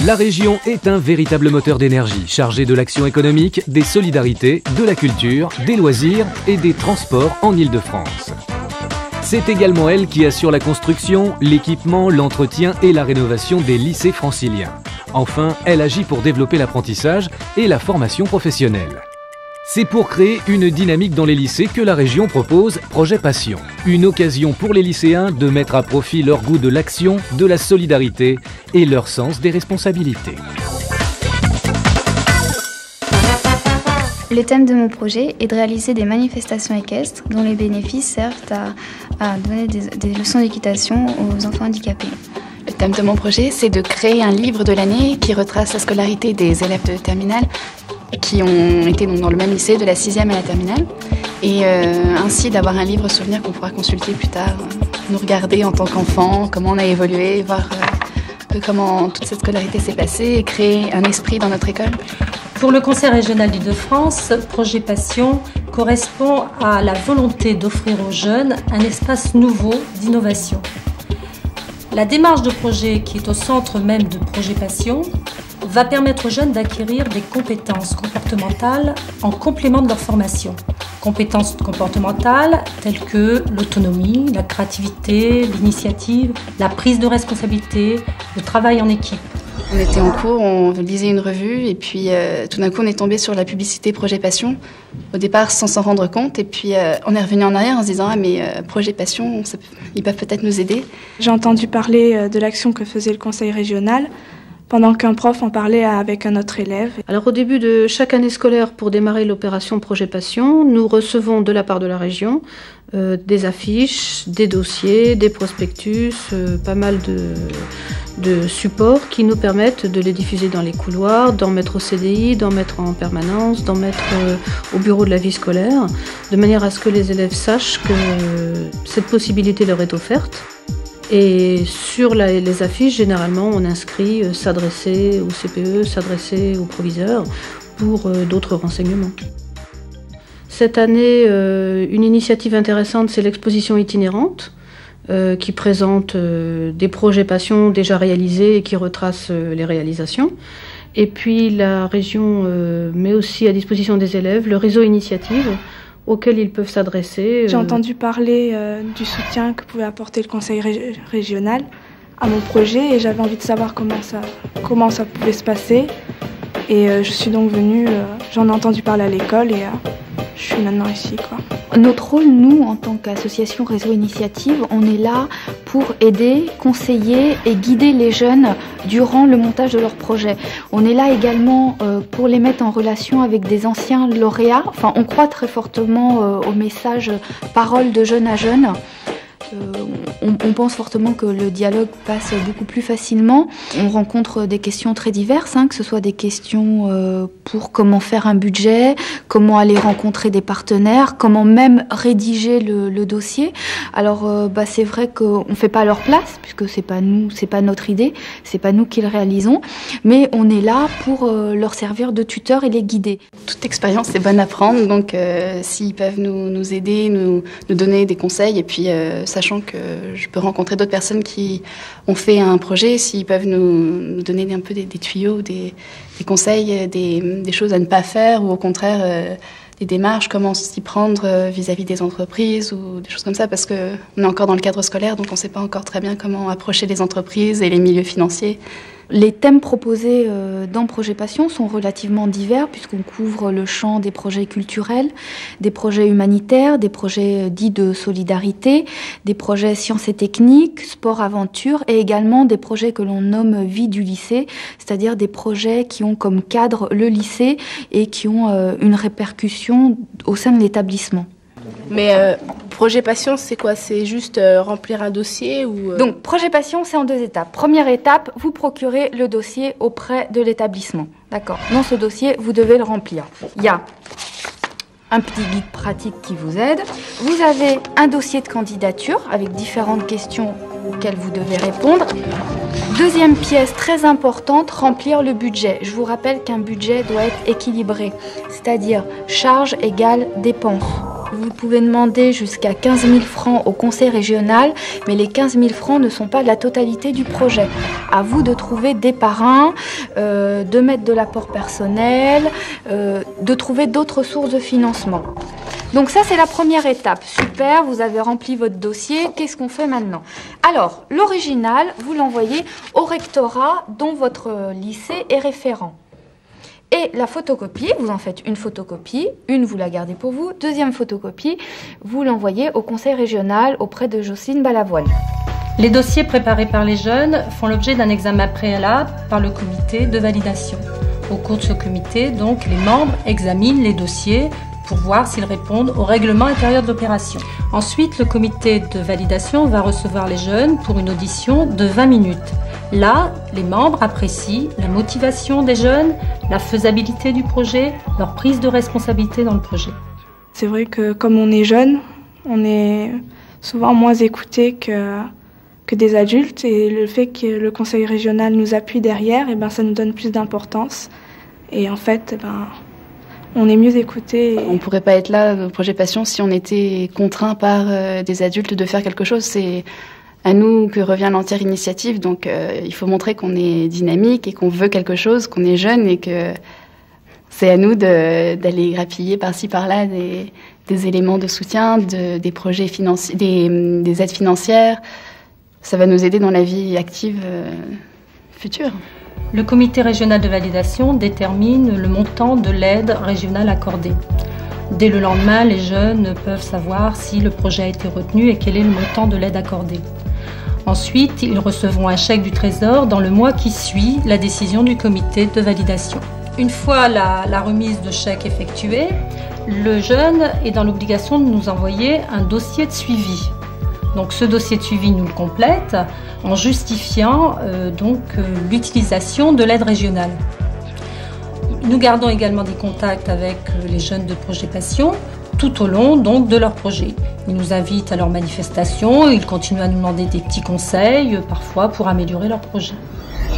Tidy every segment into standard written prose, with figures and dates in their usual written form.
La région est un véritable moteur d'énergie, chargé de l'action économique, des solidarités, de la culture, des loisirs et des transports en Île-de-France. C'est également elle qui assure la construction, l'équipement, l'entretien et la rénovation des lycées franciliens. Enfin, elle agit pour développer l'apprentissage et la formation professionnelle. C'est pour créer une dynamique dans les lycées que la région propose Projet Passion. Une occasion pour les lycéens de mettre à profit leur goût de l'action, de la solidarité et leur sens des responsabilités. Le thème de mon projet est de réaliser des manifestations équestres dont les bénéfices servent à donner des leçons d'équitation aux enfants handicapés. Le thème de mon projet, c'est de créer un livre de l'année qui retrace la scolarité des élèves de terminale qui ont été donc dans le même lycée de la 6e à la terminale et ainsi d'avoir un livre souvenir qu'on pourra consulter plus tard, nous regarder en tant qu'enfant, comment on a évolué, voir comment toute cette scolarité s'est passée et créer un esprit dans notre école. Pour le Conseil régional d'Île-de-France, Projet Passion correspond à la volonté d'offrir aux jeunes un espace nouveau d'innovation. La démarche de projet qui est au centre même de Projet Passion va permettre aux jeunes d'acquérir des compétences comportementales en complément de leur formation. Compétences comportementales telles que l'autonomie, la créativité, l'initiative, la prise de responsabilité, le travail en équipe. On était en cours, on lisait une revue et puis tout d'un coup on est tombé sur la publicité Projet Passion. Au départ sans s'en rendre compte et puis on est revenu en arrière en se disant « Ah mais Projet Passion, ils peuvent peut-être nous aider ». J'ai entendu parler de l'action que faisait le conseil régional pendant qu'un prof en parlait avec un autre élève. Alors au début de chaque année scolaire, pour démarrer l'opération Projet Passion, nous recevons de la part de la région des affiches, des dossiers, des prospectus, pas mal de supports qui nous permettent de les diffuser dans les couloirs, d'en mettre au CDI, d'en mettre en permanence, d'en mettre au bureau de la vie scolaire, de manière à ce que les élèves sachent que cette possibilité leur est offerte. Et sur les affiches, généralement, on inscrit s'adresser au CPE, s'adresser au proviseur pour d'autres renseignements. Cette année, une initiative intéressante, c'est l'exposition itinérante qui présente des projets passion déjà réalisés et qui retrace les réalisations. Et puis la région met aussi à disposition des élèves le réseau initiative auxquels ils peuvent s'adresser. J'ai entendu parler du soutien que pouvait apporter le conseil régional à mon projet et j'avais envie de savoir comment ça pouvait se passer. Et je suis donc venue, j'en ai entendu parler à l'école et je suis maintenant ici, quoi. Notre rôle, nous, en tant qu'association Réseau Initiative, on est là pour aider, conseiller et guider les jeunes durant le montage de leurs projets. On est là également pour les mettre en relation avec des anciens lauréats. Enfin, on croit très fortement au message parole de jeune à jeune. On pense fortement que le dialogue passe beaucoup plus facilement. On rencontre des questions très diverses, que ce soit des questions pour comment faire un budget, comment aller rencontrer des partenaires, comment même rédiger le dossier. Alors c'est vrai qu'on ne fait pas à leur place, puisque c'est pas nous, c'est pas notre idée, c'est pas nous qui le réalisons, mais on est là pour leur servir de tuteur et les guider. Toute expérience est bonne à prendre, donc s'ils peuvent nous aider, nous donner des conseils, et puis sachant que je peux rencontrer d'autres personnes qui ont fait un projet, s'ils peuvent nous donner un peu des tuyaux, des conseils, des choses à ne pas faire, ou au contraire des démarches, comment s'y prendre vis-à-vis des entreprises ou des choses comme ça, parce qu'on est encore dans le cadre scolaire, donc on ne sait pas encore très bien comment approcher les entreprises et les milieux financiers. Les thèmes proposés dans Projet Passion sont relativement divers puisqu'on couvre le champ des projets culturels, des projets humanitaires, des projets dits de solidarité, des projets sciences et techniques, sport-aventure et également des projets que l'on nomme vie du lycée, c'est-à-dire des projets qui ont comme cadre le lycée et qui ont une répercussion au sein de l'établissement. Mais Projet Passion, c'est quoi? C'est juste remplir un dossier ou Donc, Projet Passion, c'est en 2 étapes. Première étape, vous procurez le dossier auprès de l'établissement. D'accord. Dans ce dossier, vous devez le remplir. Il y a un petit guide pratique qui vous aide. Vous avez un dossier de candidature avec différentes questions auxquelles vous devez répondre. Deuxième pièce très importante, remplir le budget. Je vous rappelle qu'un budget doit être équilibré, c'est-à-dire charge égale dépense. Vous pouvez demander jusqu'à 15 000 francs au conseil régional, mais les 15 000 francs ne sont pas la totalité du projet. À vous de trouver des parrains, de mettre de l'apport personnel, de trouver d'autres sources de financement. Donc ça, c'est la première étape. Super, vous avez rempli votre dossier. Qu'est-ce qu'on fait maintenant? Alors, l'original, vous l'envoyez au rectorat dont votre lycée est référent. Et la photocopie, vous en faites une photocopie, une vous la gardez pour vous, deuxième photocopie, vous l'envoyez au conseil régional auprès de Jocelyne Balavoine. Les dossiers préparés par les jeunes font l'objet d'un examen préalable par le comité de validation. Au cours de ce comité, donc, les membres examinent les dossiers pour voir s'ils répondent au règlement intérieur d'opération. Ensuite, le comité de validation va recevoir les jeunes pour une audition de 20 minutes. Là, les membres apprécient la motivation des jeunes, la faisabilité du projet, leur prise de responsabilité dans le projet. C'est vrai que comme on est jeune, on est souvent moins écouté que des adultes, et le fait que le conseil régional nous appuie derrière, et ben, ça nous donne plus d'importance. Et en fait, on est mieux écouté. On ne pourrait pas être là au projet Passion si on était contraint par des adultes de faire quelque chose. C'est à nous que revient l'entière initiative. Donc il faut montrer qu'on est dynamique et qu'on veut quelque chose, qu'on est jeune, et que c'est à nous d'aller grappiller par-ci par-là des éléments de soutien, des projets financiers, des aides financières. Ça va nous aider dans la vie active future. Le comité régional de validation détermine le montant de l'aide régionale accordée. Dès le lendemain, les jeunes peuvent savoir si le projet a été retenu et quel est le montant de l'aide accordée. Ensuite, ils recevront un chèque du Trésor dans le mois qui suit la décision du comité de validation. Une fois la remise de chèque effectuée, le jeune est dans l'obligation de nous envoyer un dossier de suivi. Donc ce dossier de suivi nous le complète en justifiant l'utilisation de l'aide régionale. Nous gardons également des contacts avec les jeunes de Projet Passion tout au long donc, de leur projet. Ils nous invitent à leurs manifestations, ils continuent à nous demander des petits conseils, parfois pour améliorer leur projet.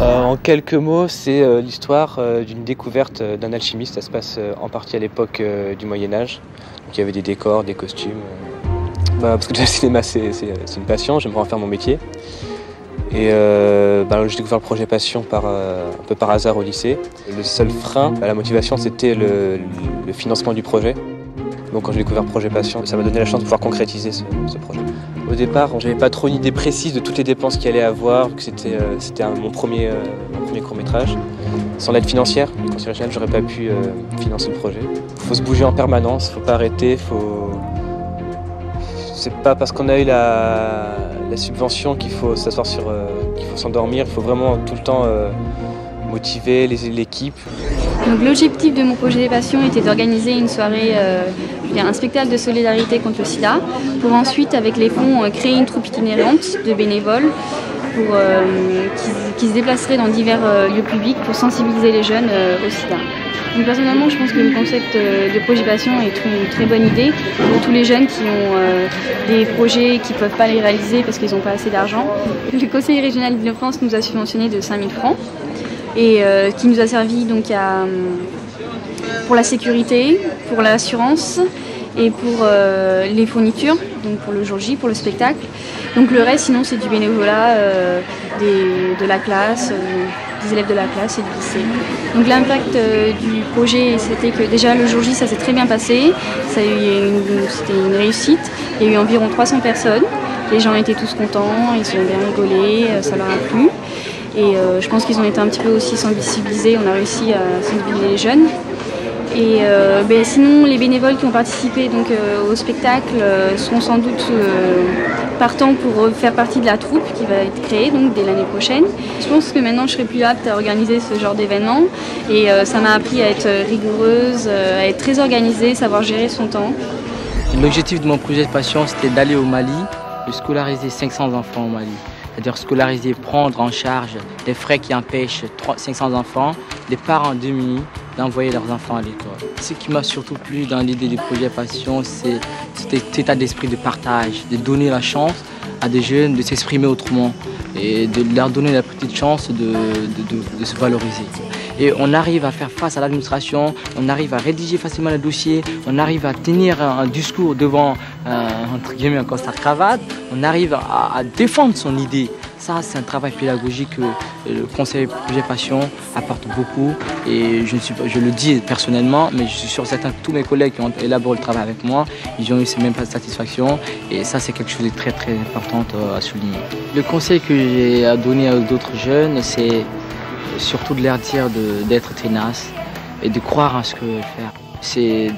En quelques mots, c'est l'histoire d'une découverte d'un alchimiste. Ça se passe en partie à l'époque du Moyen-Âge. Il y avait des décors, des costumes. Parce que le cinéma, c'est une passion, j'aimerais en faire mon métier. Et j'ai découvert le projet Passion un peu par hasard au lycée. Le seul frein à la motivation, c'était le financement du projet. Donc quand j'ai découvert le projet Passion, ça m'a donné la chance de pouvoir concrétiser ce projet. Au départ, je n'avais pas trop une idée précise de toutes les dépenses qu'il allait avoir, que c'était mon premier court-métrage. Sans l'aide financière du conseil régional, j'aurais pas pu financer le projet. Il faut se bouger en permanence, il ne faut pas arrêter, c'est pas parce qu'on a eu la subvention qu'il faut s'asseoir qu'il faut s'endormir. Il faut vraiment tout le temps motiver l'équipe. Donc l'objectif de mon projet Passion était d'organiser une soirée, un spectacle de solidarité contre le sida, pour ensuite avec les fonds créer une troupe itinérante de bénévoles qui se déplaceraient dans divers lieux publics pour sensibiliser les jeunes au sida. Donc personnellement, je pense que le concept de projet Passion est une très bonne idée pour tous les jeunes qui ont des projets qui ne peuvent pas les réaliser parce qu'ils n'ont pas assez d'argent. Le conseil régional d'Île-de-France nous a subventionné de 5 000 francs et qui nous a servi donc pour la sécurité, pour l'assurance et pour les fournitures, donc pour le jour J, pour le spectacle. Donc le reste, sinon, c'est du bénévolat de la classe, des élèves de la classe et du lycée. Donc l'impact du projet, c'était que déjà le jour J, ça s'est très bien passé, c'était une réussite. Il y a eu environ 300 personnes, les gens étaient tous contents, ils ont bien rigolé, ça leur a plu. Et je pense qu'ils ont été un petit peu aussi sensibilisés, on a réussi à sensibiliser les jeunes. Et sinon, les bénévoles qui ont participé donc, au spectacle seront sans doute partants pour faire partie de la troupe qui va être créée donc, dès l'année prochaine. Je pense que maintenant je serai plus apte à organiser ce genre d'événement et ça m'a appris à être rigoureuse, à être très organisée, savoir gérer son temps. L'objectif de mon projet de Passion, c'était d'aller au Mali, de scolariser 500 enfants au Mali. C'est-à-dire scolariser, prendre en charge les frais qui empêchent 500 enfants, les parents démunis, d'envoyer leurs enfants à l'école. Ce qui m'a surtout plu dans l'idée du projet Passion, c'est cet état d'esprit de partage, de donner la chance à des jeunes de s'exprimer autrement. et de leur donner la petite chance de se valoriser. Et on arrive à faire face à l'administration, on arrive à rédiger facilement le dossier, on arrive à tenir un discours devant, entre guillemets, un costard-cravate, on arrive à défendre son idée. Ça, c'est un travail pédagogique que le conseil Projet Passion apporte beaucoup. Et je le dis personnellement, mais je suis sûr certain que tous mes collègues qui ont élaboré le travail avec moi, ils ont eu ces mêmes satisfactions. Et ça, c'est quelque chose de très, très important à souligner. Le conseil que j'ai à donner à d'autres jeunes, c'est surtout de leur dire d'être tenace et de croire en ce qu'ils veulent faire. C'est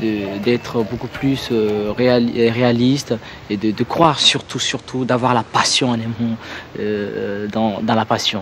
d'être beaucoup plus réaliste et de croire surtout, d'avoir la passion en aimant dans la passion.